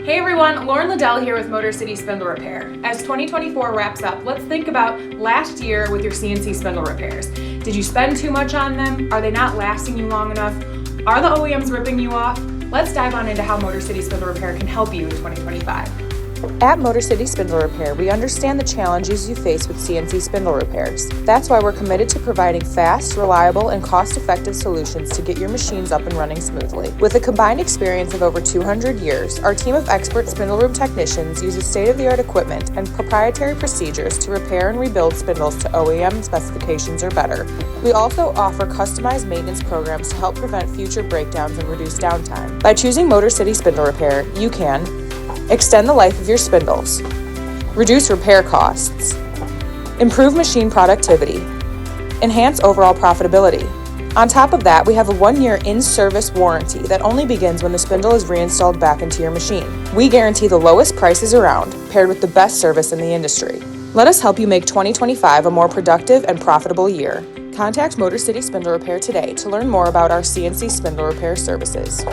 Hey everyone, Lauren Liddell here with Motor City Spindle Repair. As 2024 wraps up, let's think about last year with your CNC spindle repairs. Did you spend too much on them? Are they not lasting you long enough? Are the OEMs ripping you off? Let's dive on into how Motor City Spindle Repair can help you in 2025. At Motor City Spindle Repair, we understand the challenges you face with CNC spindle repairs. That's why we're committed to providing fast, reliable, and cost-effective solutions to get your machines up and running smoothly. With a combined experience of over 200 years, our team of expert spindle room technicians uses state-of-the-art equipment and proprietary procedures to repair and rebuild spindles to OEM specifications or better. We also offer customized maintenance programs to help prevent future breakdowns and reduce downtime. By choosing Motor City Spindle Repair, you can extend the life of your spindles, reduce repair costs, improve machine productivity, enhance overall profitability. On top of that, we have a 1-year in-service warranty that only begins when the spindle is reinstalled back into your machine. We guarantee the lowest prices around, paired with the best service in the industry. Let us help you make 2025 a more productive and profitable year. Contact Motor City Spindle Repair today to learn more about our CNC spindle repair services.